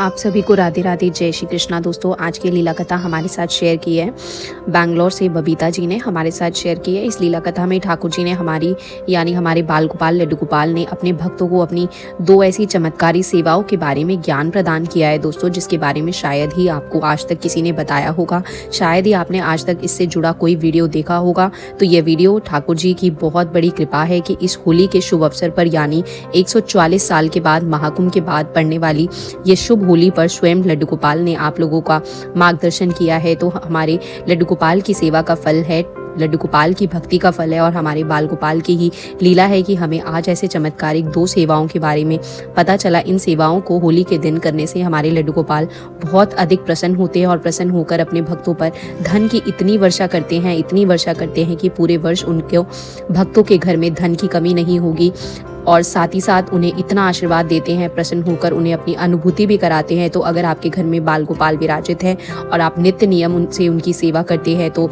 आप सभी को राधे राधे, जय श्री कृष्णा। दोस्तों, आज की लीला कथा हमारे साथ शेयर की है बैंगलोर से बबीता जी ने हमारे साथ शेयर की है। इस लीला कथा में ठाकुर जी ने हमारे बाल गोपाल लड्डू गोपाल ने अपने भक्तों को अपनी दो ऐसी चमत्कारी सेवाओं के बारे में ज्ञान प्रदान किया है दोस्तों, जिसके बारे में शायद ही आपको आज तक किसी ने बताया होगा। शायद ही आपने आज तक इससे जुड़ा कोई वीडियो देखा होगा। तो ये वीडियो ठाकुर जी की बहुत बड़ी कृपा है कि इस होली के शुभ अवसर पर यानी 144 साल के बाद महाकुंभ के बाद पड़ने वाली ये शुभ होली पर स्वयं लड्डू गोपाल ने आप लोगों का मार्गदर्शन किया है। तो हमारे लड्डू गोपाल की सेवा का फल है, लड्डू गोपाल की भक्ति का फल है और हमारे बाल गोपाल की ही लीला है कि हमें आज ऐसे चमत्कारिक दो सेवाओं के बारे में पता चला। इन सेवाओं को होली के दिन करने से हमारे लड्डू गोपाल बहुत अधिक प्रसन्न होते हैं और प्रसन्न होकर अपने भक्तों पर धन की इतनी वर्षा करते हैं कि पूरे वर्ष उनके भक्तों के घर में धन की कमी नहीं होगी। और साथ ही साथ उन्हें इतना आशीर्वाद देते हैं, प्रसन्न होकर उन्हें अपनी अनुभूति भी कराते हैं। तो अगर आपके घर में बाल गोपाल विराजित हैं और आप नित्य नियम उनसे उनकी सेवा करते हैं तो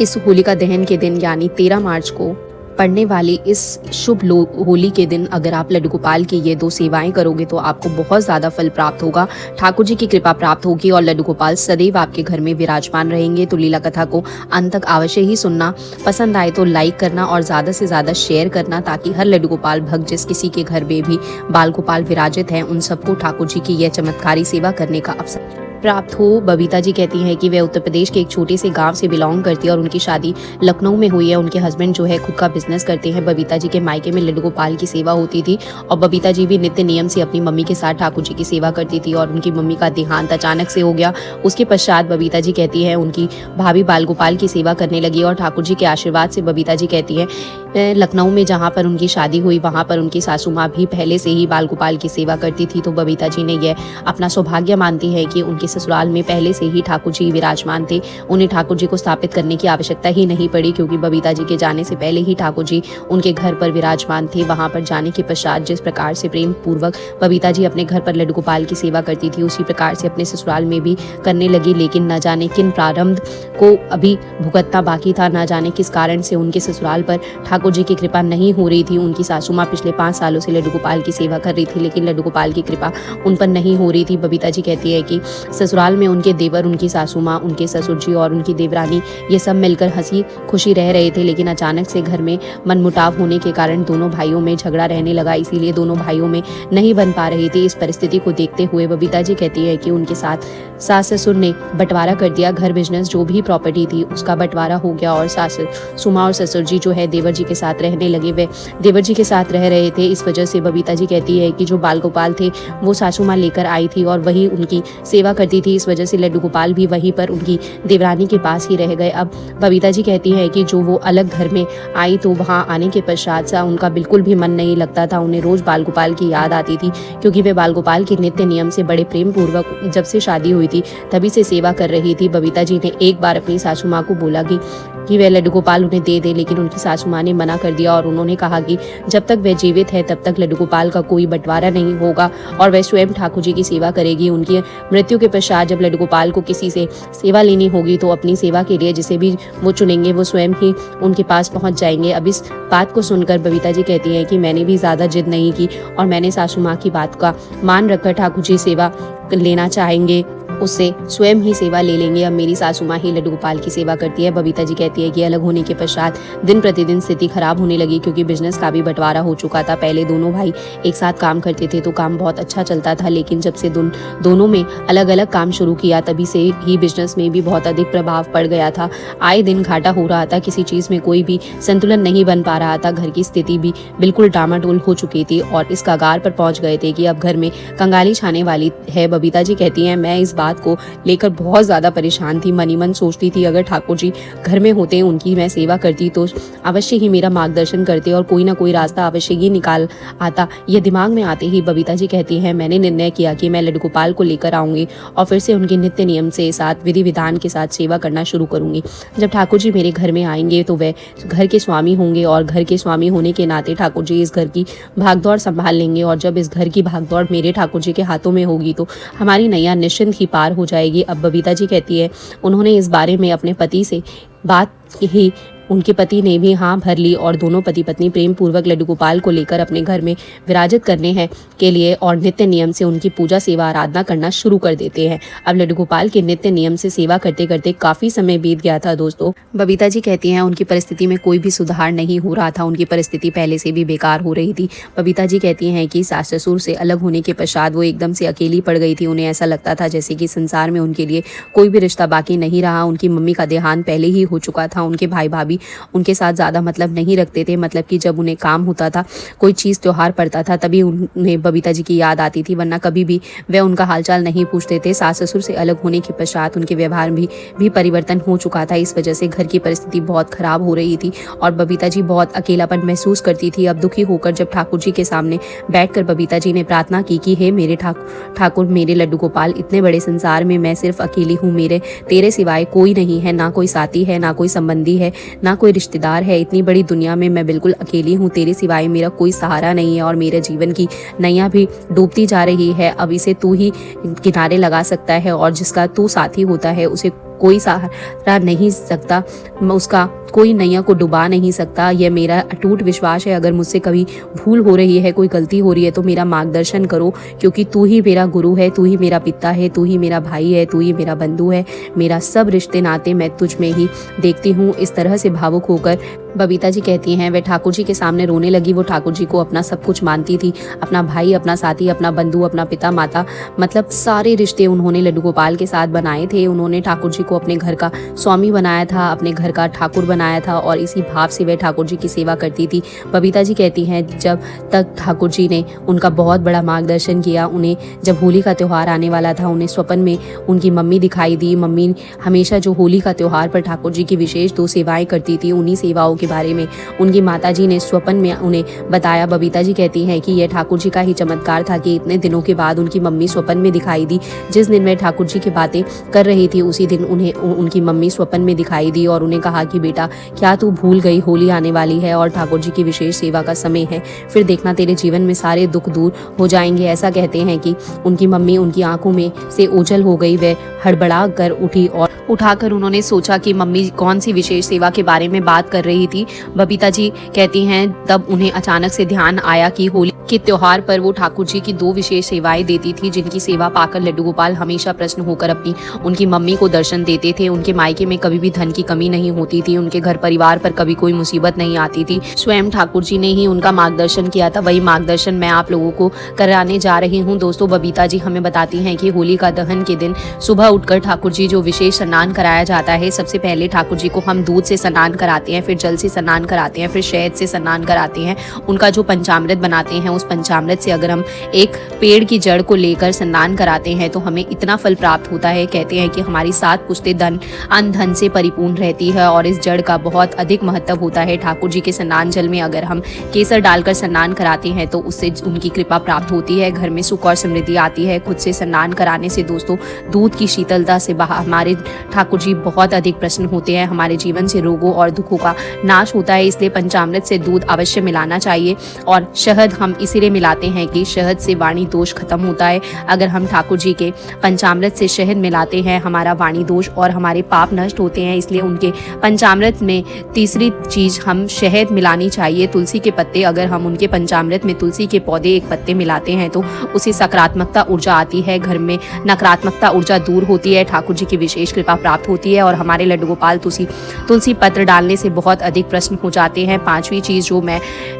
इस होलिका दहन के दिन यानी 13 मार्च को पड़ने वाली इस शुभ होली के दिन अगर आप लड्डू गोपाल की ये दो सेवाएं करोगे तो आपको बहुत ज़्यादा फल प्राप्त होगा, ठाकुर जी की कृपा प्राप्त होगी और लड्डू गोपाल सदैव आपके घर में विराजमान रहेंगे। तो लीला कथा को अंत तक अवश्य ही सुनना, पसंद आए तो लाइक करना और ज़्यादा से ज़्यादा शेयर करना, ताकि हर लड्डू गोपाल भक्त जिस किसी के घर में भी बाल गोपाल विराजित हैं उन सबको ठाकुर जी की यह चमत्कारी सेवा करने का अवसर प्राप्त हो। बबीता जी कहती हैं कि वे उत्तर प्रदेश के एक छोटे से गांव से बिलोंग करती है और उनकी शादी लखनऊ में हुई है। उनके हस्बैंड जो है खुद का बिजनेस करते हैं। बबीता जी के मायके में लड्डू गोपाल की सेवा होती थी और बबीता जी भी नित्य नियम से अपनी मम्मी के साथ ठाकुर जी की सेवा करती थी और उनकी मम्मी का देहांत अचानक से हो गया। उसके पश्चात बबीता जी कहती है उनकी भाभी बाल गोपाल की सेवा करने लगी और ठाकुर जी के आशीर्वाद से बबीता जी कहती है लखनऊ में जहाँ पर उनकी शादी हुई वहाँ पर उनकी सासू माँ भी पहले से ही बाल गोपाल की सेवा करती थी। तो बबीता जी ने यह अपना सौभाग्य मानती है कि उनके ससुराल में पहले से ही ठाकुर जी विराजमान थे। उन्हें ठाकुर जी को स्थापित करने की आवश्यकता ही नहीं पड़ी, क्योंकि बबीता जी के जाने से पहले ही ठाकुर जी उनके घर पर विराजमान थे। वहाँ पर जाने के पश्चात जिस प्रकार से प्रेम पूर्वक बबीता जी अपने घर पर लड्डू गोपाल की सेवा करती थी, उसी प्रकार से अपने ससुराल में भी करने लगी। लेकिन न जाने किन प्रारंभ को अभी भुगतना बाकी था, न जाने किस कारण से उनके ससुराल पर ठाकुर जी की कृपा नहीं हो रही थी। उनकी सासू माँ पिछले 5 सालों से लड्डू गोपाल की सेवा कर रही थी, लेकिन लड्डू गोपाल की कृपा उन पर नहीं हो रही थी। बबीता जी कहती है कि ससुराल में उनके देवर, उनकी सासू माँ, उनके ससुर जी और उनकी देवरानी ये सब मिलकर हंसी खुशी रह रहे थे, लेकिन अचानक से घर में मनमुटाव होने के कारण दोनों भाइयों में झगड़ा रहने लगा। इसीलिए दोनों भाइयों में नहीं बन पा रही थी। इस परिस्थिति को देखते हुए बबीता जी कहती है कि उनके साथ सास ससुर ने बंटवारा कर दिया। घर बिजनेस जो भी प्रॉपर्टी थी उसका बंटवारा हो गया और सासू माँ और ससुर जी जो है देवर जी के साथ रहने लगे। वे देवर जी के साथ रह रहे थे। इस वजह से बबीता जी कहती है कि जो बाल गोपाल थे वो सासू माँ लेकर आई थी और वही उनकी सेवा करती थी। इस वजह से लड्डू गोपाल भी वहीं पर उनकी देवरानी के पास ही रह गए। अब बबीता जी कहती है कि जो वो अलग घर में आई तो वहाँ आने के पश्चात सा उनका बिल्कुल भी मन नहीं लगता था। उन्हें रोज बाल गोपाल की याद आती थी, क्योंकि वे बाल गोपाल के नित्य नियम से बड़े प्रेम पूर्वक जब से शादी हुई थी तभी से सेवा कर रही थी। बबीता जी ने एक बार अपनी सासू माँ को बोला कि वह लड्डू गोपाल उन्हें दे दे, लेकिन उनकी सासू माँ ने मना कर दिया और उन्होंने कहा कि जब तक वह जीवित है तब तक लड्डू गोपाल का कोई बंटवारा नहीं होगा और वह स्वयं ठाकुर जी की सेवा करेगी। उनकी मृत्यु के पश्चात जब लड्डू गोपाल को किसी से सेवा लेनी होगी तो अपनी सेवा के लिए जिसे भी वो चुनेंगे वो स्वयं ही उनके पास पहुंच जाएंगे। अब इस बात को सुनकर बबीता जी कहती हैं कि मैंने भी ज़्यादा जिद नहीं की और मैंने सासू माँ की बात का मान रखकर ठाकुर जी सेवा लेना चाहेंगे उससे स्वयं ही सेवा ले लेंगे। अब मेरी सासू माँ ही लड्डू गोपाल की सेवा करती है। बबीता जी कहती है कि अलग होने के पश्चात दिन प्रतिदिन स्थिति खराब होने लगी, क्योंकि बिजनेस का भी बंटवारा हो चुका था। पहले दोनों भाई एक साथ काम करते थे तो काम बहुत अच्छा चलता था, लेकिन जब से दोनों में अलग अलग काम शुरू किया तभी से ही बिजनेस में भी बहुत अधिक प्रभाव पड़ गया था। आए दिन घाटा हो रहा था, किसी चीज़ में कोई भी संतुलन नहीं बन पा रहा था। घर की स्थिति भी बिल्कुल डामाडोल हो चुकी थी और इस कगार पर पहुंच गए थे कि अब घर में कंगाली छाने वाली है। बबीता जी कहती हैं मैं इस बात को लेकर बहुत ज़्यादा परेशान थी। मनी मन सोचती थी अगर ठाकुर जी घर में होते, उनकी मैं सेवा करती तो अवश्य ही मेरा मार्गदर्शन करते और कोई ना कोई रास्ता अवश्य ही निकाल आता। ये दिमाग में आते ही बबीता जी कहती हैं मैंने निर्णय किया कि मैं लड्डू गोपाल को लेकर आऊँगी और फिर से उनके नित्य नियम से साथ विधि विधान के साथ सेवा करना शुरू करूँगी। जब ठाकुर जी मेरे घर में आएंगे तो वह घर के स्वामी होंगे और घर के स्वामी होने के नाते ठाकुर जी इस घर की भागदौड़ संभाल लेंगे और जब इस घर की भागदौड़ मेरे ठाकुर जी के हाथों में होगी तो हमारी नैया निश्चिंत ही पार हो जाएगी। अब बबीता जी कहती है उन्होंने इस बारे में अपने पति से बात ही उनके पति ने भी हाँ भर ली और दोनों पति पत्नी प्रेम पूर्वक लड्डू गोपाल को लेकर अपने घर में विराजित करने हैं के लिए और नित्य नियम से उनकी पूजा सेवा आराधना करना शुरू कर देते हैं। अब लड्डू गोपाल के नित्य नियम से सेवा करते करते काफी समय बीत गया था दोस्तों। बबीता जी कहती हैं उनकी परिस्थिति में कोई भी सुधार नहीं हो रहा था, उनकी परिस्थिति पहले से भी बेकार हो रही थी। बबीता जी कहती हैं कि सास ससुर से अलग होने के पश्चात वो एकदम से अकेली पड़ गई थी। उन्हें ऐसा लगता था जैसे कि संसार में उनके लिए कोई भी रिश्ता बाकी नहीं रहा। उनकी मम्मी का देहांत पहले ही हो चुका था। उनके भाई भाभी उनके साथ ज़्यादा मतलब नहीं रखते थे, मतलब कि जब उन्हें काम होता था, कोई चीज़ त्योहार पड़ता था, तभी उन्हें बबीता जी की याद आती थी, वरना कभी भी वे उनका हालचाल नहीं पूछते थे। सास ससुर से अलग होने के पश्चात उनके व्यवहार में भी परिवर्तन हो चुका था। इस वजह से घर की परिस्थिति बहुत खराब हो रही थी और बबीता जी बहुत अकेलापन महसूस करती थी। अब दुखी होकर जब ठाकुर जी के सामने बैठकर बबीता जी ने प्रार्थना की कि हे मेरे ठाकुर, मेरे लड्डू गोपाल, इतने बड़े संसार में मैं सिर्फ अकेली हूँ, मेरे तेरे सिवाय कोई नहीं है, ना कोई साथी है, ना कोई संबंधी है, ना कोई रिश्तेदार है। इतनी बड़ी दुनिया में मैं बिल्कुल अकेली हूँ, तेरे सिवाय मेरा कोई सहारा नहीं है और मेरे जीवन की नैया भी डूबती जा रही है। अब इसे तू ही किनारे लगा सकता है और जिसका तू साथी होता है उसे कोई सहारा नहीं सकता, उसका कोई नैया को डुबा नहीं सकता। यह मेरा अटूट विश्वास है। अगर मुझसे कभी भूल हो रही है, कोई गलती हो रही है तो मेरा मार्गदर्शन करो, क्योंकि तू ही मेरा गुरु है, तू ही मेरा पिता है, तू ही मेरा भाई है, तू ही मेरा बंधु है। मेरा सब रिश्ते नाते मैं तुझ में ही देखती हूँ। इस तरह से भावुक होकर बबीता जी कहती हैं वह ठाकुर जी के सामने रोने लगी। वो ठाकुर जी को अपना सब कुछ मानती थी, अपना भाई, अपना साथी, अपना बंधु, अपना पिता माता, मतलब सारे रिश्ते उन्होंने लड्डू गोपाल के साथ बनाए थे। उन्होंने ठाकुर जी को अपने घर का स्वामी बनाया था, अपने घर का ठाकुर बनाया था और इसी भाव से वह ठाकुर जी की सेवा करती थी। बबीता जी कहती हैं जब तक ठाकुर जी ने उनका बहुत बड़ा मार्गदर्शन किया। उन्हें जब होली का त्यौहार आने वाला था, उन्हें स्वप्न में उनकी मम्मी दिखाई दी। मम्मी हमेशा जो होली का त्यौहार पर ठाकुर जी की विशेष 2 सेवाएं करती थी, उन्हीं सेवाओं के बारे में उनकी माताजी ने स्वप्न में उन्हें बताया। बबीता जी कहती हैं कि यह ठाकुर जी का ही चमत्कार था कि इतने दिनों के बाद उनकी मम्मी स्वप्न में दिखाई दी। जिस दिन वे ठाकुर जी की बातें कर रही थी उसी दिन उन्हें उनकी मम्मी स्वप्न में दिखाई दी और उन्हें कहा कि बेटा क्या तू भूल गई, होली आने वाली है और ठाकुर जी की विशेष सेवा का समय है, फिर देखना तेरे जीवन में सारे दुख दूर हो जाएंगे। ऐसा कहते हैं कि उनकी मम्मी उनकी आंखों में से ओझल हो गई। वह हड़बड़ा कर उठी और उठाकर उन्होंने सोचा कि मम्मी कौन सी विशेष सेवा के बारे में बात कर रही थी। बबीता जी कहती हैं तब उन्हें अचानक से ध्यान आया कि होली के त्योहार पर वो ठाकुर जी की 2 विशेष सेवाएं देती थी, जिनकी सेवा पाकर लड्डू गोपाल हमेशा प्रसन्न होकर उनकी मम्मी को दर्शन देते थे। उनके मायके में कभी भी धन की कमी नहीं होती थी, उनके घर परिवार पर कभी कोई मुसीबत नहीं आती थी। स्वयं ठाकुर जी ने ही उनका मार्गदर्शन किया था। वही मार्गदर्शन मैं आप लोगों को कराने जा रही हूँ। दोस्तों, बबीता जी हमें बताती हैं कि होली का दहन के दिन सुबह उठकर ठाकुर जी जो विशेष स्नान कराया जाता है, सबसे पहले ठाकुर जी को हम दूध से स्नान कराते हैं, फिर जल से स्नान कराते हैं, फिर शहद से स्नान कराते हैं। उनका जो पंचामृत बनाते हैं, उस पंचामृत से अगर हम एक पेड़ की जड़ को लेकर स्नान कराते हैं तो हमें इतना फल प्राप्त होता है। कहते हैं कि हमारी 7 पुश्तें अन्न धन से परिपूर्ण रहती है और इस जड़ का बहुत अधिक महत्व होता है। ठाकुर जी के स्नान जल में अगर हम केसर डालकर स्नान कराते हैं तो उससे उनकी कृपा प्राप्त होती है, घर में सुख और समृद्धि आती है। खुद से स्नान कराने से दोस्तों दूध की शीतलता से हमारे ठाकुर जी बहुत अधिक प्रसन्न होते हैं। हमारे जीवन से रोगों और दुखों का नाश होता है, इसलिए पंचामृत से दूध अवश्य मिलाना चाहिए। और शहद हम इसीलिए मिलाते हैं कि शहद से वाणी दोष खत्म होता है। अगर हम ठाकुर जी के पंचामृत से शहद मिलाते हैं, हमारा वाणी दोष और हमारे पाप नष्ट होते हैं। इसलिए उनके पंचामृत में तीसरी चीज हम शहद मिलानी चाहिए। तुलसी के पत्ते, अगर हम उनके पंचामृत में तुलसी के पौधे 1 पत्ते मिलाते हैं तो उसे सकारात्मकता ऊर्जा आती है, घर में नकारात्मकता ऊर्जा दूर होती है, ठाकुर जी की विशेष कृपा प्राप्त होती है और हमारे लड्डू गोपाल तुलसी पत्र डालने से बहुत अधिक प्रसन्न हो जाते हैं। 5वीं चीज जो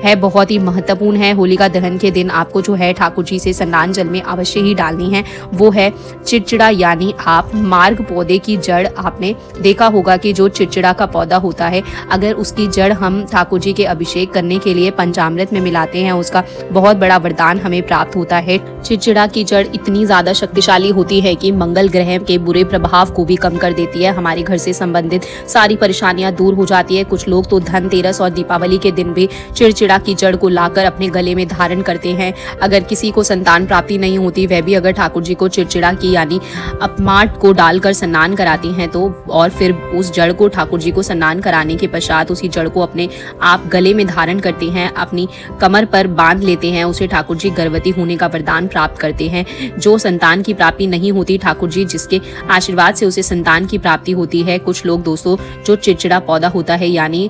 है बहुत ही महत्वपूर्ण है, होलिका दहन के दिन आपको जो है ठाकुर जी से स्नान जल में अवश्य ही डालनी है, वो है चिड़चिड़ा। यानी आप मार्ग पौधे की जड़, आपने देखा होगा कि जो चिड़चिड़ा का पौधा होता है, अगर उसकी जड़ हम ठाकुर जी के अभिषेक करने के लिए पंचामृत में मिलाते हैं, उसका बहुत बड़ा वरदान हमें प्राप्त होता है। चिड़चिड़ा की जड़ इतनी ज्यादा शक्तिशाली होती है कि मंगल ग्रह के बुरे प्रभाव को भी कम कर देती है। हमारे घर से संबंधित सारी परेशानियां दूर हो जाती है। कुछ लोग तो धनतेरस और दीपावली के दिन भी चिड़चिड़ा की जड़ को लाकर अपने गले में धारण करते हैं। अगर किसी को संतान प्राप्ति नहीं होती, वह भी अगर ठाकुर जी को चिड़चिड़ा की यानी अपमाट को डालकर स्नान कराती हैं तो, और फिर उस जड़ को ठाकुर जी को स्नान कराने के पश्चात उसी जड़ को अपने आप गले में धारण करते हैं, अपनी कमर पर बांध लेते हैं, उसे ठाकुर जी गर्भवती होने का वरदान प्राप्त करते हैं। जो संतान की प्राप्ति नहीं होती, ठाकुर जी जिसके आशीर्वाद से उसे संतान की प्राप्ति होती है। कुछ लोग दोस्तों, जो चिड़चिड़ा पौधा होता है यानी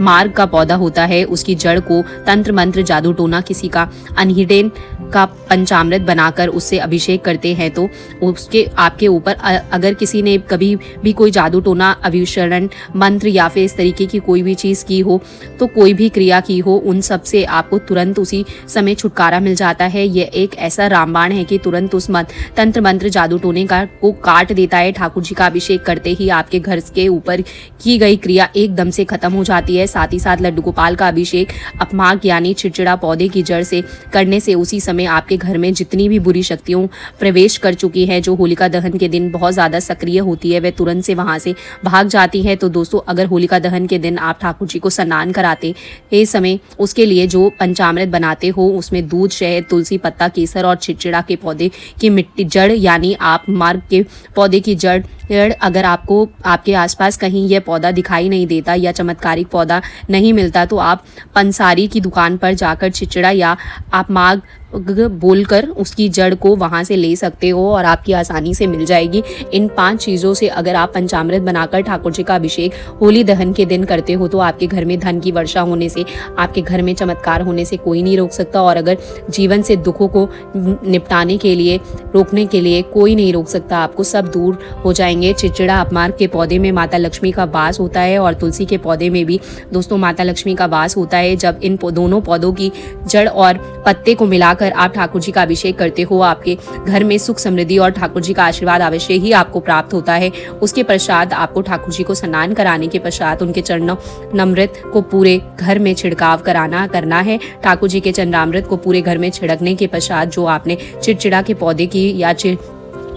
मार्ग का पौधा होता है, उसकी जड़ को तंत्र मंत्र जादू टोना किसी का अनहिडेन का पंचामृत बनाकर उससे अभिषेक करते हैं तो उसके आपके ऊपर अगर किसी ने कभी भी कोई जादू टोना अभिषरण मंत्र या फिर इस तरीके की कोई भी चीज़ की हो, तो कोई भी क्रिया की हो, उन सब से आपको तुरंत उसी समय छुटकारा मिल जाता है। यह एक ऐसा रामबाण है कि तुरंत उस तंत्र मंत्र जादू टोने का को काट देता है। ठाकुर जी का अभिषेक करते ही आपके घर के ऊपर की गई क्रिया एकदम से खत्म हो जाती है। साथ ही साथ लड्डू गोपाल का अभिषेक अपमाग यानी चिड़चिड़ा पौधे की जड़ से करने से उसी समय आपके घर में जितनी भी बुरी शक्तियों प्रवेश कर चुकी हैं, जो होलिका दहन के दिन बहुत ज़्यादा सक्रिय होती है, वह तुरंत से वहाँ से भाग जाती है। तो दोस्तों, अगर होलिका दहन के दिन आप ठाकुर जी को स्नान कराते इस समय उसके लिए जो पंचामृत बनाते हो, उसमें दूध, शहद, तुलसी पत्ता, केसर और चिड़चिड़ा के पौधे की मिट्टी जड़ यानी आप मार्ग के पौधे की जड़, अगर आपको आपके आसपास कहीं यह पौधा दिखाई नहीं देता या चमत्कारिक पौधा नहीं मिलता, तो आप पंसारी की दुकान पर जाकर चिड़चिड़ा या आप माग बोलकर उसकी जड़ को वहाँ से ले सकते हो और आपकी आसानी से मिल जाएगी। इन 5 चीज़ों से अगर आप पंचामृत बनाकर ठाकुर जी का अभिषेक होली दहन के दिन करते हो, तो आपके घर में धन की वर्षा होने से, आपके घर में चमत्कार होने से कोई नहीं रोक सकता। और अगर जीवन से दुखों को निपटाने के लिए, रोकने के लिए कोई नहीं रोक सकता, आपको सब दूर हो जाएंगे। चिड़चिड़ा अपमार्ग के पौधे में माता लक्ष्मी का वास होता है और तुलसी के पौधे में भी दोस्तों माता लक्ष्मी का वास होता है। जब इन दोनों पौधों की जड़ और पत्ते को मिलाकर आप ठाकुर जी का अभिषेक करते हो, आपके घर में सुख समृद्धि और ठाकुर जी का आशीर्वाद अवश्य ही आपको प्राप्त होता है। उसके पश्चात आपको ठाकुर जी को स्नान कराने के पश्चात उनके चरणामृत को पूरे घर में छिड़काव करना है। ठाकुर जी के चरणामृत को पूरे घर में छिड़कने के पश्चात जो आपने चिड़चिड़ा के पौधे की या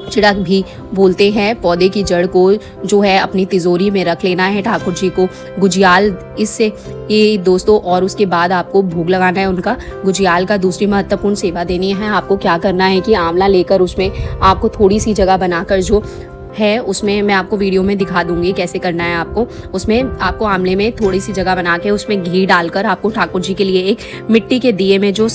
चिड़ा भी बोलते हैं, पौधे की जड़ को जो है अपनी तिजोरी में रख लेना है। ठाकुर जी को गुजियाल इससे ये दोस्तों, और उसके बाद आपको भोग लगाना है उनका गुजियाल का। दूसरी महत्वपूर्ण सेवा देनी है, आपको क्या करना है कि आंवला लेकर उसमें आपको थोड़ी सी जगह बनाकर जो है उसमें मैं आपको वीडियो में दिखा दूंगी कैसे करना है। आपको उसमें आपको आंवले में थोड़ी सी जगह बना के उसमें घी डालकर आपको ठाकुर जी के लिए एक मिट्टी के दिए में जो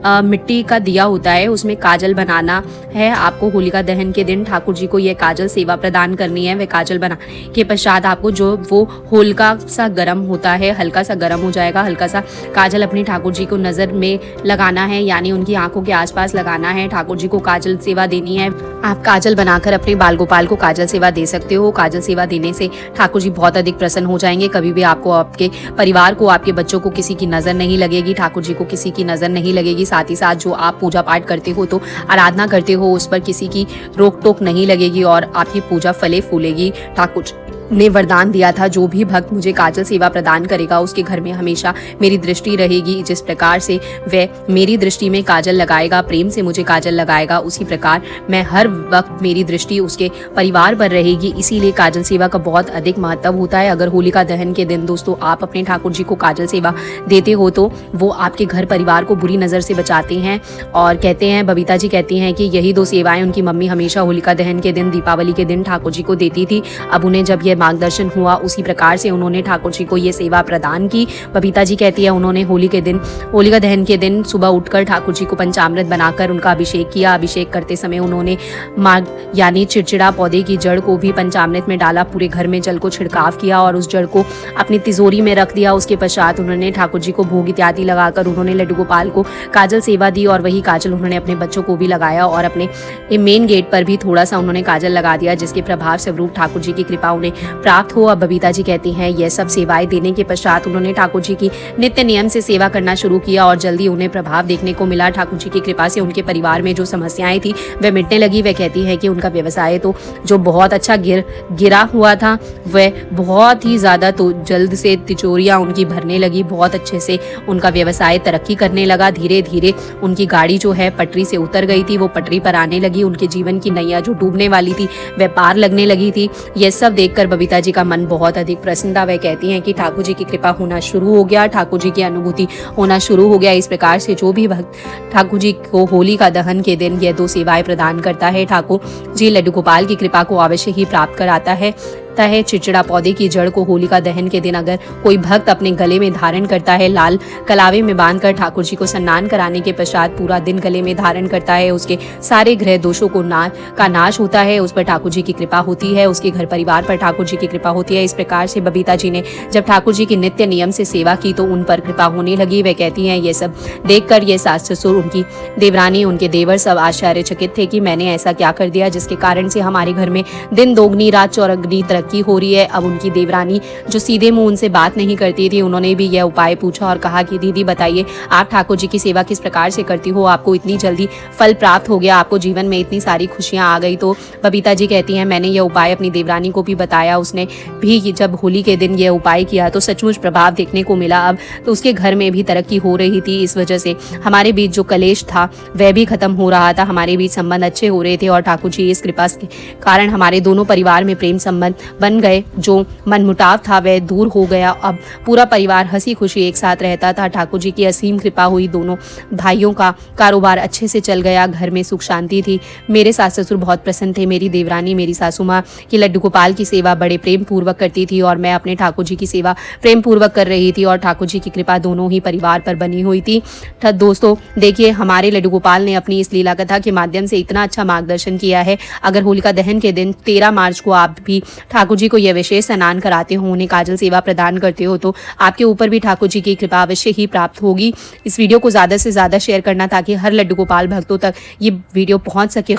मिट्टी का दिया होता है उसमें काजल बनाना है। आपको होलिका दहन के दिन ठाकुर जी को यह काजल सेवा प्रदान करनी है। वह काजल बनाने के पश्चात आपको जो वो हल्का सा गर्म होता है, हल्का सा गर्म हो जाएगा, हल्का सा काजल अपने ठाकुर जी को नज़र में लगाना है, यानी उनकी आंखों के आसपास लगाना है। ठाकुर जी को काजल सेवा देनी है। आप काजल बनाकर अपने बाल गोपाल को काजल सेवा दे सकते हो। काजल सेवा देने से ठाकुर जी बहुत अधिक प्रसन्न हो जाएंगे। कभी भी आपको, आपके परिवार को, आपके बच्चों को किसी की नज़र नहीं लगेगी, ठाकुर जी को किसी की नज़र नहीं लगेगी। साथ ही साथ जो आप पूजा पाठ करते हो, तो आराधना करते हो, उस पर किसी की रोक टोक नहीं लगेगी और आपकी पूजा फले फूलेगी। ठाकुर ने वरदान दिया था, जो भी भक्त मुझे काजल सेवा प्रदान करेगा उसके घर में हमेशा मेरी दृष्टि रहेगी। जिस प्रकार से वह मेरी दृष्टि में काजल लगाएगा, प्रेम से मुझे काजल लगाएगा, उसी प्रकार मैं हर वक्त मेरी दृष्टि उसके परिवार पर रहेगी। इसीलिए काजल सेवा का बहुत अधिक महत्व होता है। अगर होलिका दहन के दिन दोस्तों आप अपने ठाकुर जी को काजल सेवा देते हो, तो वो आपके घर परिवार को बुरी नज़र से बचाते हैं। और कहते हैं, बबीता जी कहती हैं कि यही 2 सेवाएं उनकी मम्मी हमेशा होलिका दहन के दिन, दीपावली के दिन ठाकुर जी को देती थी। अब उन्हें जब यह मार्गदर्शन हुआ, उसी प्रकार से उन्होंने ठाकुर जी को ये सेवा प्रदान की। बबीता जी कहती है, उन्होंने होलिका दहन के दिन सुबह उठकर ठाकुर जी को पंचामृत बनाकर उनका अभिषेक किया। अभिषेक करते समय उन्होंने मार्ग यानी चिड़चिड़ा पौधे की जड़ को भी पंचामृत में डाला, पूरे घर में जल को छिड़काव किया और उस जड़ को अपनी तिजोरी में रख दिया। उसके पश्चात उन्होंने ठाकुर जी को भोग इत्यादि लगाकर उन्होंने लड्डू गोपाल को काजल सेवा दी और वही काजल उन्होंने अपने बच्चों को भी लगाया और अपने मेन गेट पर भी थोड़ा सा उन्होंने काजल लगा दिया, जिसके प्रभाव स्वरूप ठाकुर जी की कृपा उन्हें प्राप्त हो। अब बबीता जी कहती हैं, यह सब सेवाएं देने के पश्चात उन्होंने ठाकुर जी की नित्य नियम से सेवा करना शुरू किया और जल्दी उन्हें प्रभाव देखने को मिला। ठाकुर जी की कृपा से उनके परिवार में जो समस्याएं थी वह मिटने लगी। वह कहती है कि उनका व्यवसाय तो जो बहुत अच्छा गिरा हुआ था, वह बहुत ही ज़्यादा तो जल्द से तिजोरियाँ उनकी भरने लगी। बहुत अच्छे से उनका व्यवसाय तरक्की करने लगा। धीरे धीरे उनकी गाड़ी जो है पटरी से उतर गई थी, वो पटरी पर आने लगी। उनके जीवन की नैया जो डूबने वाली थी वह पार लगने लगी थी। यह सब देखकर बबीता जी का मन बहुत अधिक प्रसन्न था। वह कहती हैं कि ठाकुर जी की कृपा होना शुरू हो गया, ठाकुर जी की अनुभूति होना शुरू हो गया। इस प्रकार से जो भी भक्त ठाकुर जी को होलिका दहन के दिन यह 2 सेवाएं प्रदान करता है, ठाकुर जी लड्डू गोपाल की कृपा को अवश्य ही प्राप्त कराता है। चिड़चिड़ा पौधे की जड़ को होलिका दहन के दिन अगर कोई भक्त अपने गले में धारण करता है, लाल कलावे में बांधकर ठाकुर जी को स्नान कराने के पश्चात पूरा दिन गले में धारण करता है, उसके सारे ग्रह दोषों को नाश होता है, उस पर ठाकुर जी की कृपा होती है, उसके घर परिवार पर ठाकुर जी की कृपा होती है। इस प्रकार से बबीता जी ने जब ठाकुर जी की नित्य नियम से सेवा की तो उन पर कृपा होने लगी। वे कहती हैं, ये सब देखकर ये सास ससुर, उनकी देवरानी, उनके देवर सब आश्चर्यचकित थे कि मैंने ऐसा क्या कर दिया जिसके कारण से हमारे घर में दिन दोगुनी रात चौगुनी तरक्की हो रही है। अब उनकी देवरानी जो सीधे मुंह उनसे बात नहीं करती थी, उन्होंने भी यह उपाय पूछा और कहा कि दीदी बताइए, आप ठाकुर जी की सेवा किस प्रकार से करती हो, आपको इतनी जल्दी फल प्राप्त हो गया, आपको जीवन में इतनी सारी खुशियां आ गई। तो बबीता जी कहती हैं, मैंने यह उपाय अपनी देवरानी को भी बताया, उसने भी जब होली के दिन यह उपाय किया तो सचमुच प्रभाव देखने को मिला। अब तो उसके घर में भी तरक्की हो रही थी। इस वजह से हमारे बीच जो कलेश था वह भी खत्म हो रहा था, हमारे बीच संबंध अच्छे हो रहे थे और ठाकुर जी इस कृपा के कारण हमारे दोनों परिवार में प्रेम संबंध बन गए। जो मनमुटाव था वह दूर हो गया। अब पूरा परिवार हंसी खुशी एक साथ रहता था। ठाकुर जी की असीम कृपा हुई, दोनों भाइयों का कारोबार अच्छे से चल गया, घर में सुख शांति थी। मेरे सास ससुर बहुत प्रसन्न थे। मेरी देवरानी मेरी सासू माँ की लड्डू गोपाल की सेवा बड़े प्रेम पूर्वक करती थी और मैं अपने ठाकुर जी की सेवा प्रेम पूर्वक कर रही थी और ठाकुर जी की कृपा दोनों ही परिवार पर बनी हुई थी। दोस्तों देखिए, हमारे लड्डू गोपाल ने अपनी इस लीला कथा के माध्यम से इतना अच्छा मार्गदर्शन किया है। अगर होलिका दहन के दिन 13 मार्च को आप भी ठाकुर जी को यह विशेष स्नान कराते हो, उन्हें काजल सेवा प्रदान करते हो, तो आपके ऊपर भी ठाकुर जी की कृपा अवश्य ही प्राप्त होगी। इस वीडियो को ज़्यादा से ज़्यादा शेयर करना ताकि हर लड्डू गोपाल भक्तों तक ये वीडियो पहुंच सके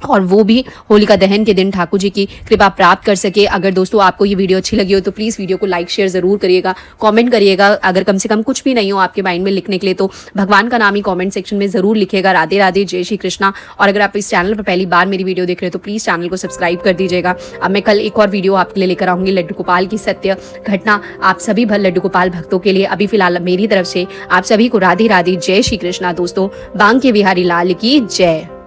और वो भी होलिका दहन के दिन ठाकुर जी की कृपा प्राप्त कर सके। अगर दोस्तों आपको ये वीडियो अच्छी लगी हो तो प्लीज़ वीडियो को लाइक शेयर ज़रूर करिएगा, कमेंट करिएगा। अगर कम से कम कुछ भी नहीं हो आपके माइंड में लिखने के लिए तो भगवान का नाम ही कमेंट सेक्शन में ज़रूर लिखिएगा। राधे राधे, जय श्री कृष्णा। और अगर आप इस चैनल पर पहली बार मेरी वीडियो देख रहे हो तो प्लीज़ चैनल को सब्सक्राइब कर दीजिएगा। अब मैं कल एक और वीडियो आपके लिए लेकर आऊँगी लड्डू गोपाल की सत्य घटना आप सभी लड्डू गोपाल भक्तों के लिए। अभी फिलहाल मेरी तरफ से आप सभी को राधे राधे, जय श्री कृष्णा। दोस्तों बांके बिहारी लाल की जय।